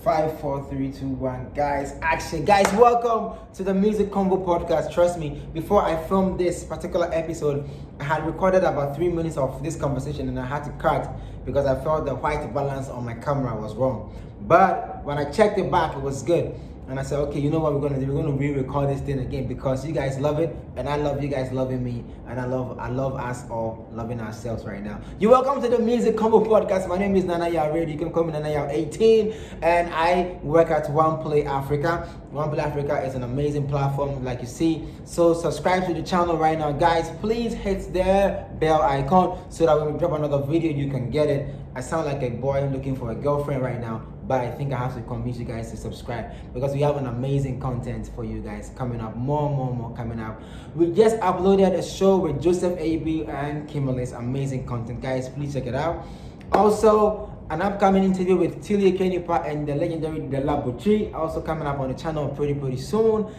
5, 4, 3, 2, 1. Guys, action. Guys, welcome to the Music Combo Podcast. Trust me, before I filmed this particular episode, I had recorded about 3 minutes of this conversation and I had to cut because I felt the white balance on my camera was wrong. But when I checked it back, it was good. And I said, okay, you know what we're going to do? We're going to re-record this thing again because you guys love it and I love you guys loving me and I love us all loving ourselves right now. You're welcome to the Music Combo Podcast. My name is Nanaya Ready. You can call me Nanaya18 and I work at OneplayAfrica. OneplayAfrica is an amazing platform like you see. So subscribe to the channel right now. Guys, please hit the bell icon so that when we drop another video, you can get it. I sound like a boy looking for a girlfriend right now. But I think I have to convince you guys to subscribe because we have an amazing content for you guys coming up. More coming up. We just uploaded a show with Joseph AB and Kimberly's amazing content. Guys, please check it out. Also, an upcoming interview with Tilia Kenipa and the legendary The Laboratory also coming up on the channel pretty soon.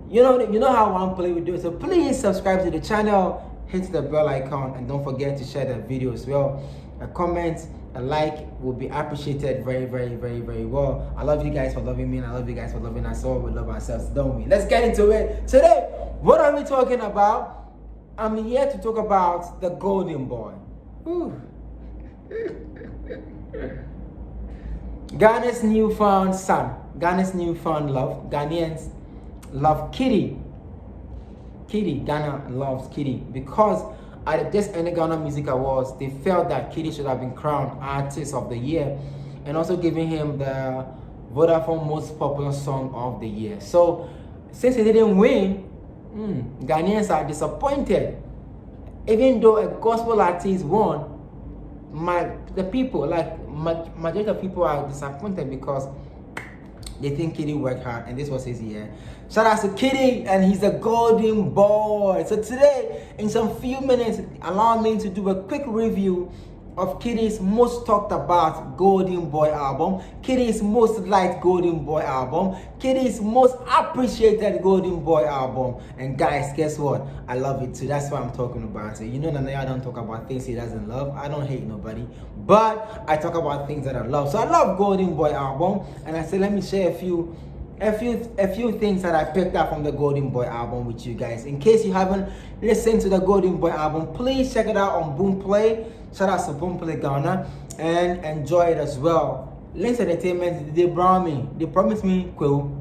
You know how Oneplay we do it. So please subscribe to the channel, hit the bell icon, and don't forget to share the video as well. A comment, a like will be appreciated very well. I love you guys for loving me and I love you guys for loving us all. We love ourselves, don't we? Let's get into it. Today, what are we talking about? I'm here to talk about the golden boy. Ghana's newfound son, Ghana's newfound love. Ghanaians love Kidi. Ghana loves Kidi because at this Ghana Music Awards, they felt that Kidi should have been crowned Artist of the Year and also giving him the Vodafone Most Popular Song of the Year. So, since he didn't win, Ghanaians are disappointed. Even though a gospel artist won, the people, majority of people are disappointed because they think Kidi worked hard and this was his year. Shout out to Kidi and he's a golden boy. So today, in some few minutes, allow me to do a quick review of Kidi's most talked about Golden Boy album, Kidi's most liked Golden Boy album, Kidi's most appreciated Golden Boy album. And guys, guess what? I love it too. That's why I'm talking about it. You know, Nanaya don't talk about things he doesn't love. I don't hate nobody, but I talk about things that I love. So I love Golden Boy album, and I said let me share a few things that I picked up from the Golden Boy album with you guys. In case you haven't listened to the Golden Boy album, please check it out on Boomplay. Shout out to Boomplay Ghana and enjoy it as well. Links Entertainment, they promised me cool.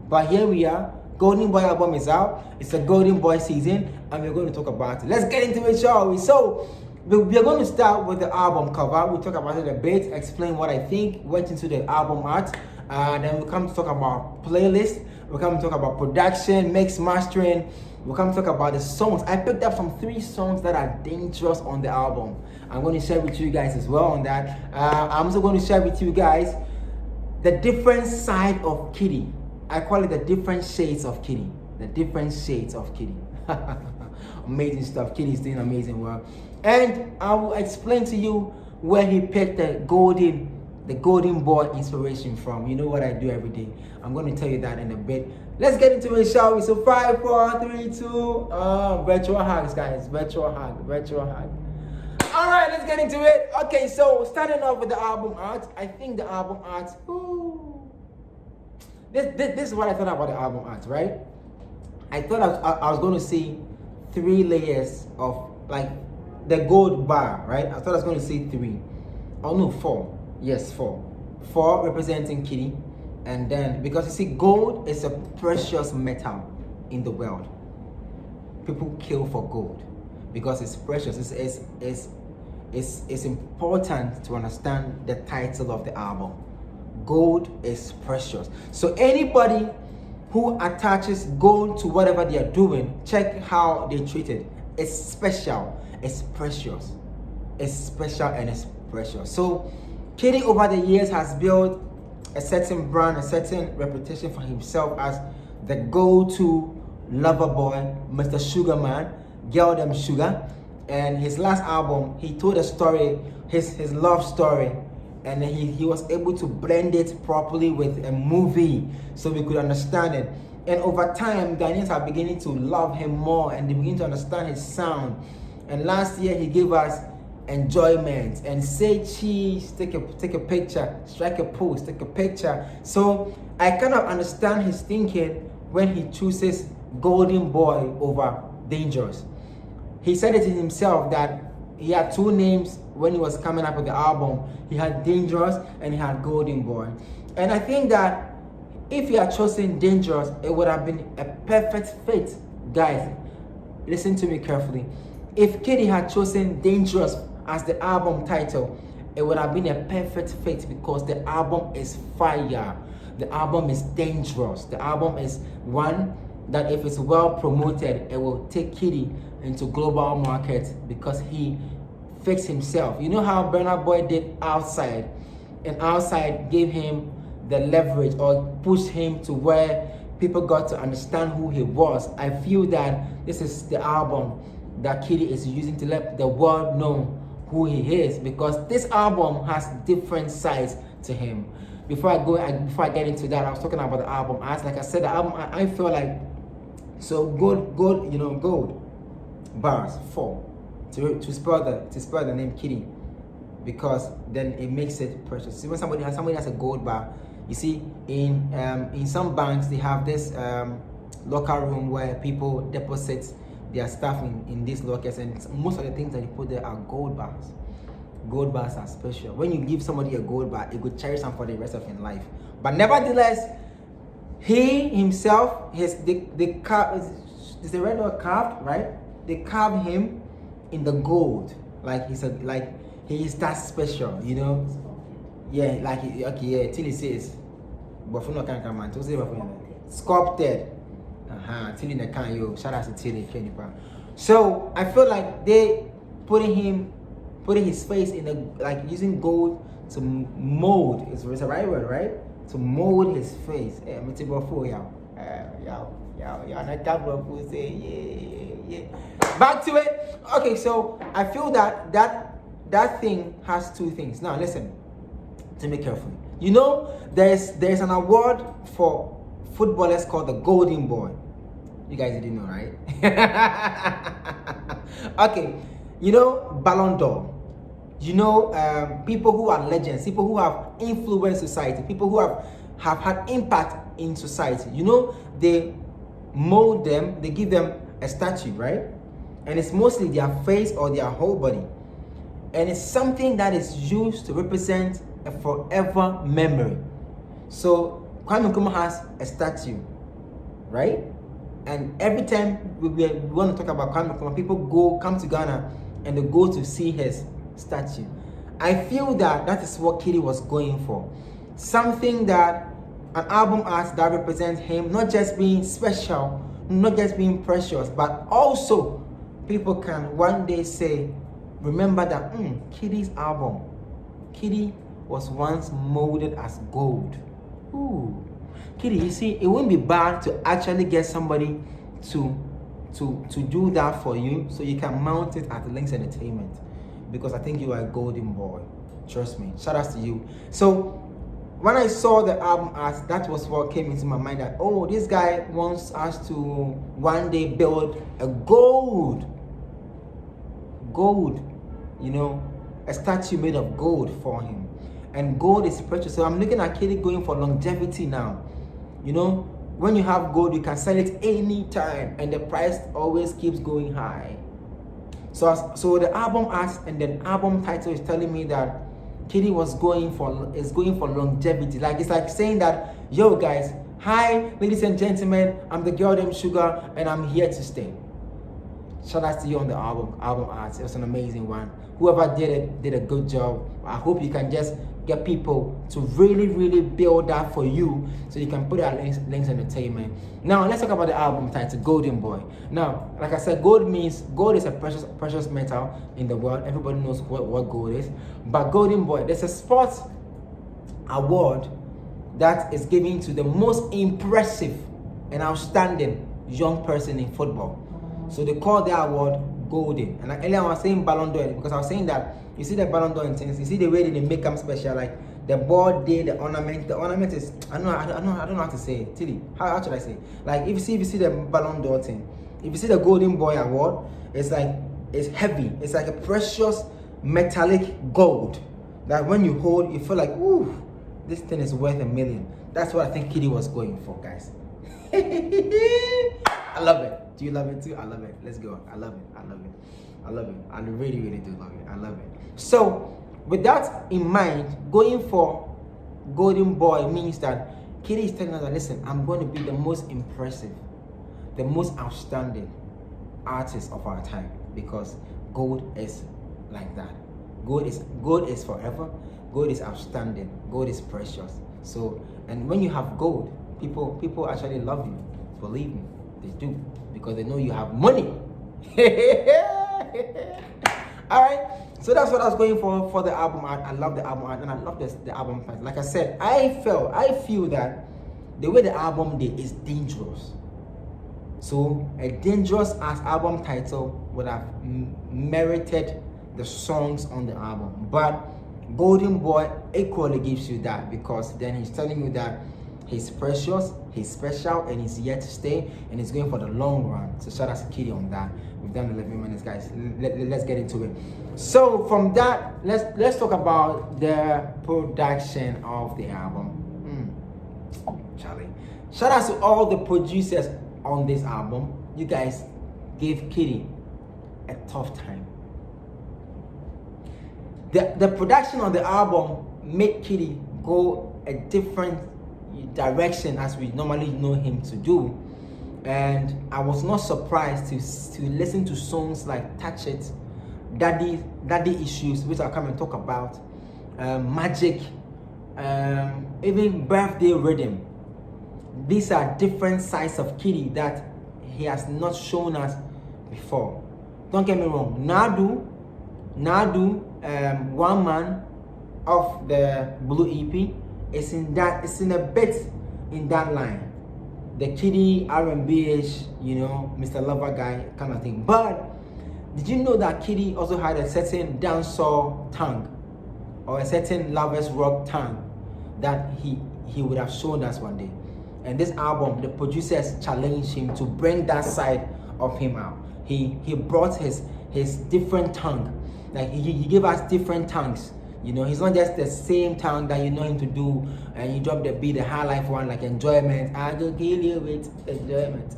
But here we are. Golden Boy album is out. It's a Golden Boy season and we're going to talk about it. Let's get into it, shall we? So we're going to start with the album cover. We'll talk about it a bit, explain what I think, went into the album art. Then we'll come to talk about playlist. We'll come to talk about production, mix, mastering. We'll come to talk about the songs. I picked up some 3 songs that are dangerous on the album. I'm going to share with you guys as well on that. I'm also going to share with you guys the different side of Kidi. I call it the different shades of Kidi. The different shades of Kidi. Amazing stuff. Kidi is doing amazing work. And I will explain to you where he picked the Golden Boy inspiration from. You know what I do every day. I'm going to tell you that in a bit. Let's get into it, shall we? So 5, 4, 3, 2, virtual hugs, guys. Virtual hug. All right, let's get into it. Okay, so starting off with the album art. I think the album art, this is what I thought about the album art, right? I thought I was going to see 3 layers of like the gold bar, right? I thought I was going to see 3. Oh no, 4. Yes, 4. 4 representing Kidi. And then, because you see, gold is a precious metal in the world. People kill for gold because it's precious. It's important to understand the title of the album. Gold is precious. So anybody who attaches gold to whatever they are doing, check how they treat it. It's special. It's precious. It's special and it's precious. So Kidi over the years has built a certain brand, a certain reputation for himself as the go-to lover boy, Mr. Sugar Man, Girl Them Sugar. And his last album, he told a story, his love story, and he was able to blend it properly with a movie so we could understand it. And over time, Ghanaians are beginning to love him more and they begin to understand his sound. And last year, he gave us enjoyment and say cheese, take a picture, strike a pose, take a picture. So I kind of understand his thinking when he chooses Golden Boy over Dangerous. He said it himself that he had two names when he was coming up with the album. He had Dangerous and he had Golden Boy. And I think that if he had chosen Dangerous, it would have been a perfect fit. Guys, listen to me carefully. If Kidi had chosen Dangerous as the album title, it would have been a perfect fit because the album is fire. The album is dangerous. The album is one that if it's well promoted, it will take Kidi into global markets because he fixed himself. You know how Burna Boy did Outside, and Outside gave him the leverage or pushed him to where people got to understand who he was. I feel that this is the album that Kidi is using to let the world know who he is, because this album has different sides to him. Before I get into that, I was talking about the album. Like I said, the album, I feel like, so gold, you know, gold bars 4 to spell the name Kidi, because then it makes it precious. See, when somebody has a gold bar, you see in some banks they have this locker room where people deposit their stuff in these lockers, and most of the things that you put there are gold bars. Gold bars are special. When you give somebody a gold bar, it could cherish them for the rest of your life. But nevertheless, he himself, is the red dot carved, right? They carved him in the gold, like he is that special, you know. Yeah, like okay, yeah. Till he says, but no can come man. To say sculpted. Till in the can yo. Shout out to Tilly. So I feel like they putting his face in using gold to mold. It's a right word, right? To mold his face. Yeah, I'm y'all yeah. Back to it. Okay, so I feel that thing has two things. Now listen to me carefully. You know, there's an award for footballers called the Golden Boy. You guys didn't know, right? Okay, you know Ballon d'Or. You know, people who are legends, people who have influenced society, people who have had impact in society. You know, they mold them, they give them a statue, right? And it's mostly their face or their whole body. And it's something that is used to represent a forever memory. So Kwame Nkrumah has a statue, right? And every time we want to talk about Kwame Nkrumah, people come to Ghana and they go to see his statue. I feel that is what Kidi was going for. Something that, an album art that represents him, not just being special, not just being precious, but also people can one day say, remember that Kidi's album, Kidi was once molded as gold. Ooh. Kidi, you see, it wouldn't be bad to actually get somebody to do that for you, so you can mount it at Links Entertainment, because I think you are a golden boy. Trust me. Shout out to you. So when I saw the album art, that was what came into my mind, that this guy wants us to one day build a gold, you know, a statue made of gold for him. And gold is precious. So I'm looking at Kidi going for longevity now. You know, when you have gold, you can sell it anytime, and the price always keeps going high. So the album art and the album title is telling me that Kidi is going for longevity. Like, it's like saying that, yo guys, hi ladies and gentlemen, I'm the girl named Sugar, and I'm here to stay. Shout out to you on the album art. It was an amazing one. Whoever did it did a good job. I hope you can just get people to really build that for you, so you can put it at Links Entertainment. Now let's talk about the album title, Golden Boy. Now, like I said, gold is a precious metal in the world. Everybody knows what gold is. But Golden Boy, there's a sports award that is given to the most impressive and outstanding young person in football. So they call the award Golden. And earlier I was saying Ballon d'Or, because I was saying that you see the Ballon d'Or and things, you see the way they make them special, like the ball day, the ornament. The ornament is, I don't know how to say it. Tilly, how should I say it? Like if you see the Ballon d'Or thing, if you see the Golden Boy award, it's like, it's heavy. It's like a precious metallic gold that when you hold, you feel like, ooh, this thing is worth $1 million. That's what I think Kidi was going for, guys. I love it. Do you love it too? I love it. Let's go. I love it. I love it. I love it. I really, really do love it. I love it. So, with that in mind, going for Golden Boy means that Kidi is telling us that, listen, I'm going to be the most impressive, the most outstanding artist of our time, because gold is like that. Gold is forever. Gold is outstanding. Gold is precious. So, and when you have gold, people actually love you. Believe me, they do, because they know you have money. All right. So that's what I was going for the album art. I love the album art, and I love the album part. Like I said, I feel that the way the album did is dangerous. So a dangerous as album title would have merited the songs on the album. But Golden Boy equally gives you that, because then he's telling you that he's precious, he's special, and he's yet to stay, and he's going for the long run. So shout out to Kidi on that. We've done 11 minutes, guys. Let's get into it. So from that, let's talk about the production of the album. Charlie, shout out to all the producers on this album. You guys gave Kidi a tough time. The production on the album made Kidi go a different direction as we normally know him to do, and I was not surprised to listen to songs like Touch It, Daddy Issues, which I'll come and talk about, Magic, even Birthday Rhythm. These are different sides of Kidi that he has not shown us before. Don't get me wrong, Nadu, One Man of the Blue EP, it's in a bit in that line, the Kidi R&B-ish, Mr. Lover guy kind of thing. But did you know that Kidi also had a certain dancehall tongue, or a certain lovers rock tongue that he would have shown us one day? And this album, the producers challenged him to bring that side of him out. He brought his different tongue, like he gave us different tongues. He's not just the same tongue that you know him to do, and you drop the beat, the high life one, like enjoyment. I go kill you with enjoyment.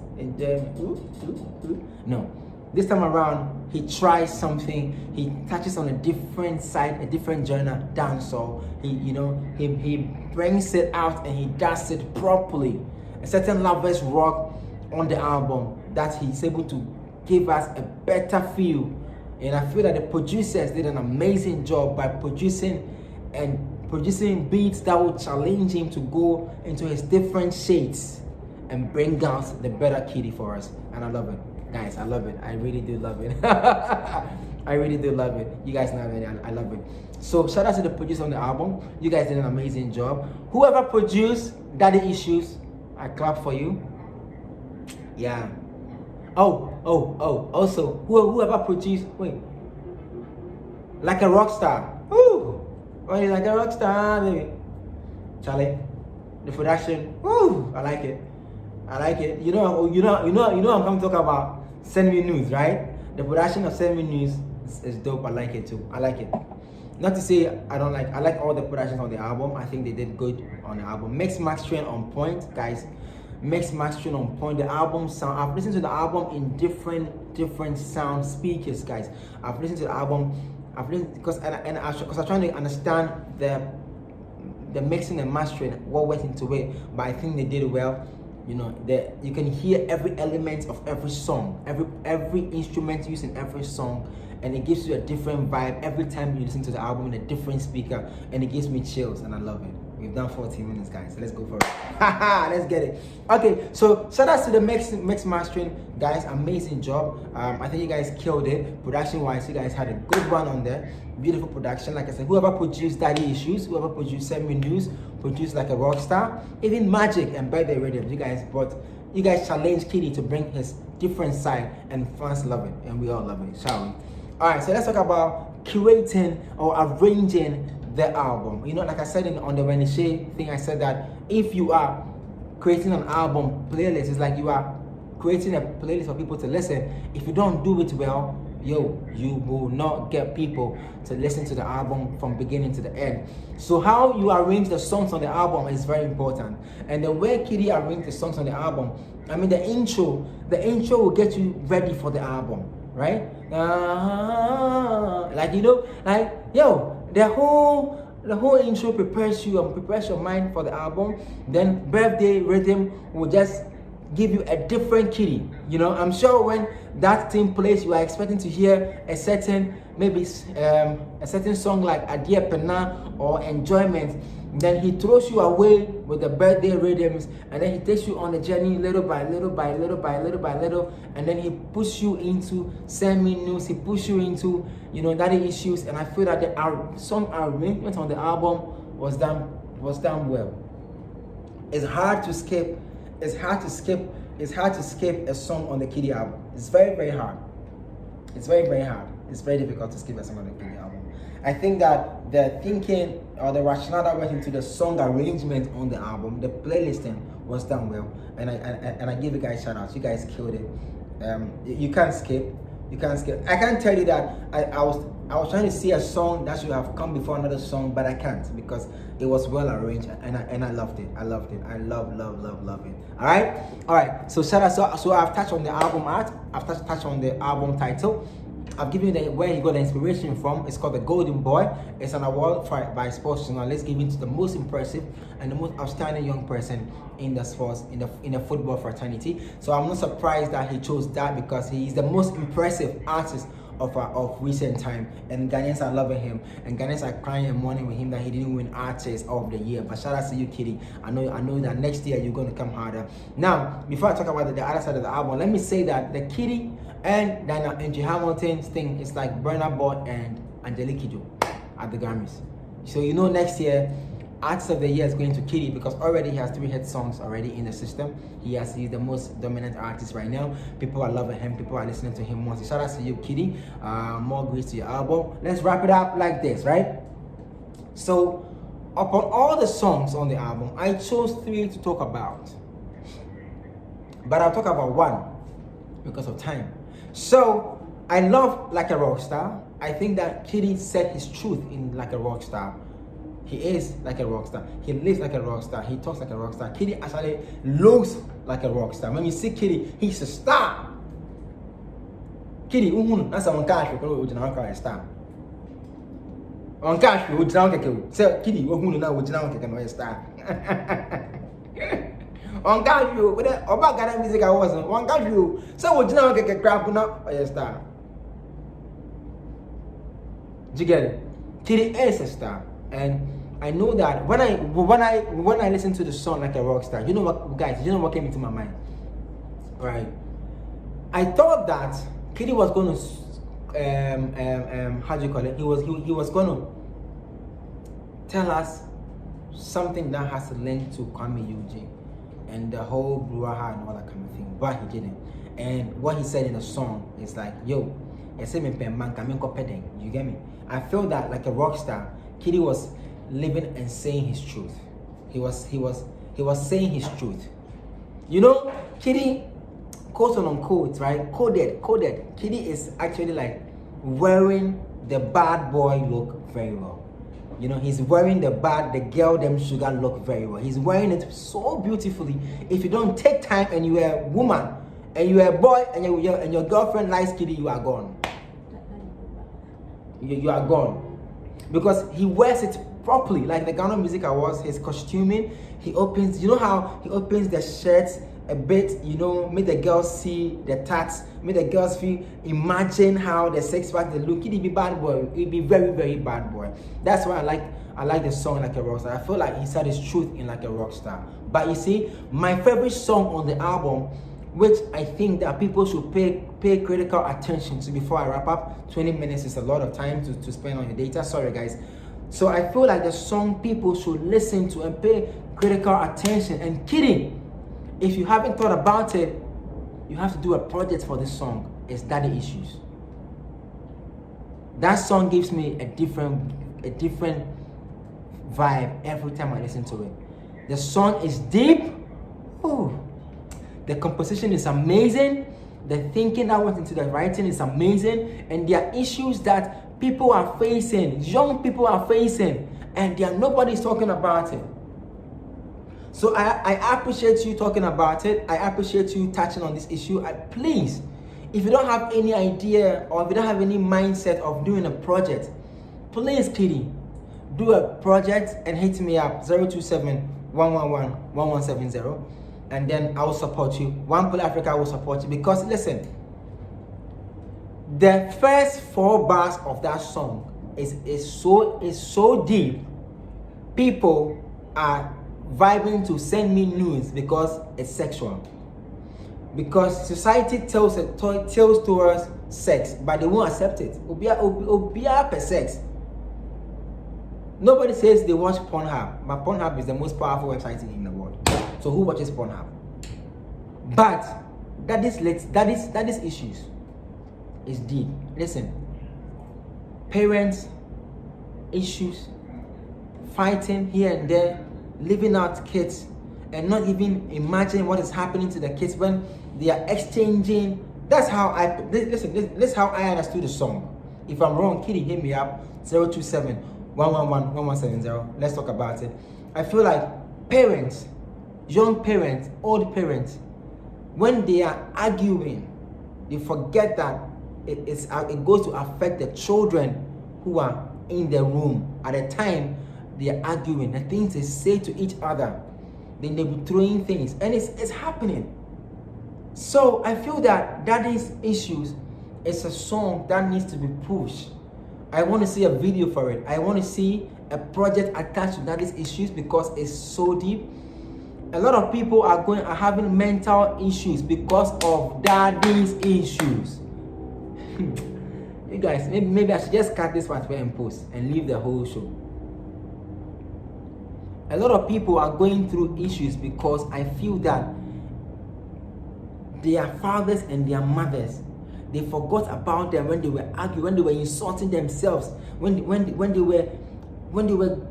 No, this time around he tries something. He touches on a different side, a different genre, dancehall. He brings it out and he does it properly. A certain lovers rock on the album that he's able to give us a better feel. And I feel that the producers did an amazing job by producing beats that will challenge him to go into his different shades and bring out the better Kidi for us. And I love it, guys. I love it. I really do love it. I really do love it. You guys know it. I love it. So shout out to the producers on the album. You guys did an amazing job. Whoever produced Daddy Issues, I clap for you. Yeah. Also, whoever produced, Like a Rock Star. Woo! Like a Rock Star, baby. Charlie, the production, woo! I like it. You know I'm coming to talk about Send Me News, right? The production of Send Me News is dope. I like it too. I like it. Not to say I don't like. I like all the productions on the album. I think they did good on the album. Mix Max-Train on point, guys. Mix Max-Train on point. The album sound. I've listened to the album in different sound speakers, guys. I've listened to the album. I've listened because I'm trying to understand the mixing and mastering, what went into it. But I think they did it well. You can hear every element of every song, every instrument used in every song, and it gives you a different vibe every time you listen to the album in a different speaker, and it gives me chills, and I love it. We've done 14 minutes, guys, so let's go for it. Let's get it. Okay, so shout out to the mix mastering, guys. Amazing job. I think you guys killed it. Production wise, you guys had a good one on there. Beautiful production. Like I said, whoever produced Daddy Issues, whoever produced Send Me News, produced Like a Rock Star, even Magic and Birthday Rhythm, you guys challenged Kidi to bring his different side, and fans love it, and we all love it, shall we? All right, so let's talk about curating or arranging the album. Like I said on the Wednesday thing, I said that if you are creating an album playlist, it's like you are creating a playlist for people to listen. If you don't do it well, yo, you will not get people to listen to the album from beginning to the end. So how you arrange the songs on the album is very important. And the way Kidi arranged the songs on the album, I mean the intro will get you ready for the album, right? Like, you know, like, yo, the whole intro prepares you and prepares your mind for the album. Then Birthday Rhythm will just give you a different Kidi. You know, I'm sure when that thing plays, you are expecting to hear a certain, maybe a certain song like Adia Pena or Enjoyment. Then he throws you away with the birthday rhythms, and then he takes you on the journey little by little by little by little by little, and then he pushes you into semi news, he pushes you into, you know, daddy issues. And I feel that the song arrangement on the album was done well. It's hard to skip a song on the Kidi album. It's very, very hard. It's very, very hard. It's very difficult to skip a song on the Kidi album. I think that the thinking or the rationale that went into the song arrangement on the album, the playlisting, was done well, and I give you guys shout outs. You guys killed it. You can't skip. I can't tell you that I was trying to see a song that should have come before another song, but I can't, because it was well arranged, and I loved it. I loved it. I love it. All right. So shout out. So I've touched on the album art. I've touched on the album title. I've given you where he got the inspiration from. It's called the Golden Boy. It's an award by sports journalists given to the most impressive and the most outstanding young person in the sports, in the football fraternity. So I'm not surprised that he chose that, because he is the most impressive artist of recent time, and Ghanaians are loving him, and Ghanaians are crying and mourning with him that he didn't win Artist of the Year. But shout out to you, Kidi. I know that next year you're going to come harder. Now, before I talk about the other side of the album, let me say that the Kidi and Angie Hamilton's thing is like Burna Boy and Angelique Kidjo at the Grammys. So you know next year Artist of the Year is going to Kidi, because already he has 3 hit songs already in the system. He's the most dominant artist right now. People are loving him. People are listening to him more. So shout out to you, Kidi. More grace to your album. Let's wrap it up like this, right? So upon all the songs on the album, I chose 3 to talk about, but I'll talk about 1 because of time. So I love Like a Rockstar. I think that Kidi said his truth in Like a Rockstar. He is like a rock star. He lives like a rock star. He talks like a rock star. Kidi actually looks like a rock star. When you see Kidi, he's a star. Kidi, that's a cash. A star. On cash, we say Kidi, now a star. On cash, with the Ghana music I wasn't. On cash, so would you now get a crap now a star? Do you get it? Kidi is a star. And I know that when I listen to the song Like a Rockstar, you know what, guys? You know what came into my mind, right? I thought that Kidi was going to, how do you call it? He was going to tell us something that has a link to Kwame Eugene and the whole brouhaha and all that kind of thing, but he didn't. And what he said in the song is like, yo, you get me? I feel that Like a Rockstar, Kidi was living and saying his truth. He was saying his truth. You know, Kidi, quote unquote, right? Coded. Kidi is actually like wearing the bad boy look very well. You know, he's wearing the girl them sugar look very well. He's wearing it so beautifully. If you don't take time and you are a woman and you are a boy and your girlfriend likes Kidi, you are gone. You are gone. Because he wears it properly, like the Ghana Music Awards, his costuming, he opens, you know how he opens the shirts a bit, you know, make the girls see the tats, make the girls feel, imagine how the sex pack, the look, he'd be bad boy, he'd be very, very bad boy. That's why I like the song Like a Rockstar. I feel like he said his truth in Like a Rockstar. But you see, my favorite song on the album, which I think that people should pay critical attention to before I wrap up. 20 minutes is a lot of time to spend on your data. Sorry, guys. So I feel like the song people should listen to and pay critical attention. And Kidi, if you haven't thought about it, you have to do a project for this song. It's Daddy Issues. That song gives me a different vibe every time I listen to it. The song is deep. Ooh. The composition is amazing. The thinking that went into the writing is amazing, and there are issues that people are facing, young people are facing, and nobody's talking about it. So I appreciate you talking about it. I appreciate you touching on this issue. Please, if you don't have any idea or if you don't have any mindset of doing a project, please, Kidi, do a project and hit me up 027-111-1170, and then I will support you. OneplayAfrica will support you, because listen, the first 4 bars of that song is so deep. People are vibing to send me news because it's sexual. Because society tells to us sex, but they won't accept it. Obia per sex. Nobody says they watch Pornhub, but Pornhub is the most powerful website in the world. So who watches Pornhub? But that is issues. It's deep. Listen, parents, issues, fighting here and there, leaving out kids, and not even imagine what is happening to the kids when they are exchanging. That's how this is how I understood the song. If I'm wrong, Kidi, hit me up 027-111-1170. Let's talk about it. I feel like parents, young parents, old parents, when they are arguing, they forget that it goes to affect the children who are in the room at the time they are arguing. The things they say to each other, then they be throwing things, and it's happening. So I feel that Daddy's Issues is a song that needs to be pushed. I want to see a video for it. I want to see a project attached to Daddy's Issues, because it's so deep. A lot of people are having mental issues because of Daddy's Issues. You guys, maybe I should just cut this part and post and leave the whole show. A lot of people are going through issues because I feel that their fathers and their mothers, they forgot about them when they were arguing, when they were insulting themselves, when they were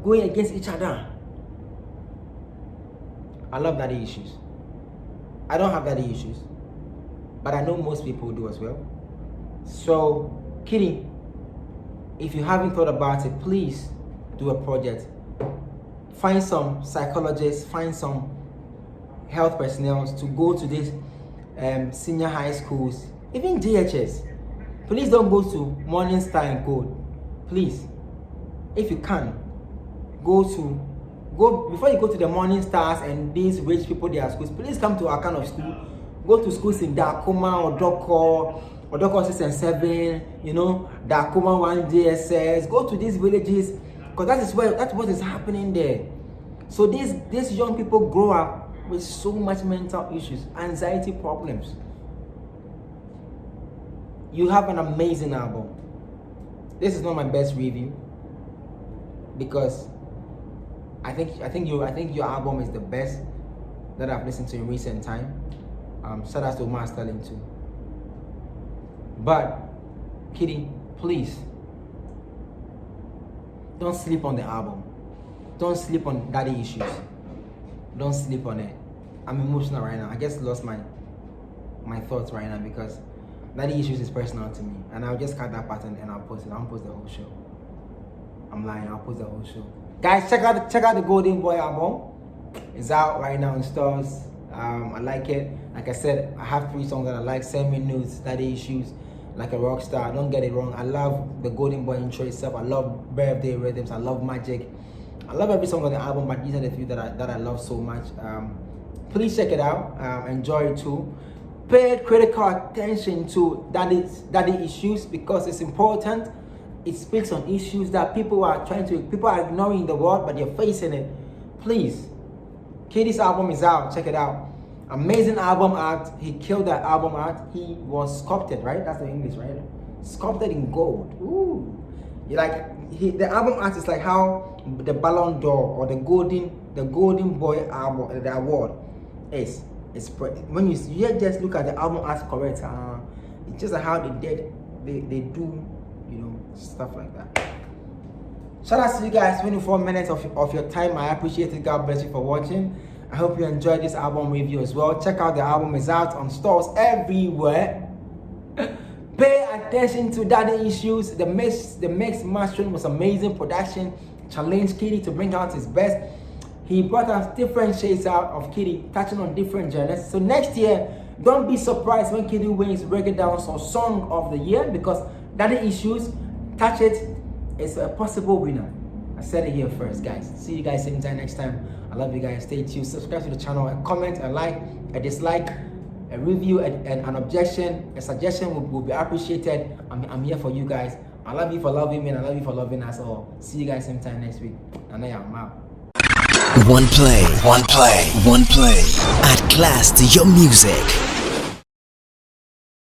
going against each other. I love Daddy Issues. I don't have Daddy Issues, but I know most people do as well. So, Kidi, if you haven't thought about it, please do a project. Find some psychologists, find some health personnel to go to these senior high schools, even DHS. Please don't go to Morning Star and Gold. Please, if you can, go before you go to the Morning Stars and these rich people their schools. Please come to our kind of school. Go to schools in Dakoma or Doko 6 and 7, Dakoma 1 JSS. Go to these villages, because that's what is happening there. So these young people grow up with so much mental issues, anxiety problems. You have an amazing album. This is not my best review, because I think your album is the best that I've listened to in recent time. Shout out to Omar Sterling too. But Kidi, please don't sleep on the album. Don't sleep on Daddy Issues. Don't sleep on it. I'm emotional right now. I just lost my thoughts right now, because Daddy Issues is personal to me. And I'll just cut that part and I'll post it. I'll post the whole show. I'm lying. I'll post the whole show. Guys, check out the Golden Boy album. It's out right now in stores. I like it. Like I said, I have 3 songs that I like. Send Me Nudes, Daddy Issues, Like a Rock Star. Don't get it wrong. I love the Golden Boy intro itself. I love Birthday Rhythms. I love Magic. I love every song on the album, but these are the few that I love so much. Please check it out. Enjoy it too. Pay critical attention to Daddy Issues, because it's important. It speaks on issues that people are ignoring in the world, but they're facing it. Please, Kidi's album is out. Check it out. Amazing album art. He killed that album art. He was sculpted, right? That's the English, right? Sculpted in gold. Ooh. The album art is like how the Ballon d'Or or the Golden Boy album, the award is. When you just look at the album art correct, it's just like how they do, stuff like that. Shout out to you guys, 24 minutes of your time. I appreciate it. God bless you for watching. I hope you enjoyed this album review as well. Check out the album. Is out on stores everywhere. attention to Daddy Issues. The mix mastering was amazing. Production challenged Kidi to bring out his best. He brought us different shades out of Kidi, touching on different genres. So next year, don't be surprised when Kidi wins Reggae Dancehall Song of the Year, because Daddy Issues, Touch It, is a possible winner. I said it here first, guys. See you guys same time next time. I love you guys. Stay tuned. Subscribe to the channel. A comment, a like, a dislike, a review, an objection, a suggestion will be appreciated. I'm here for you guys. I love you for loving me, and I love you for loving us all. See you guys same time next week. And I am out. Oneplay. At class to your music.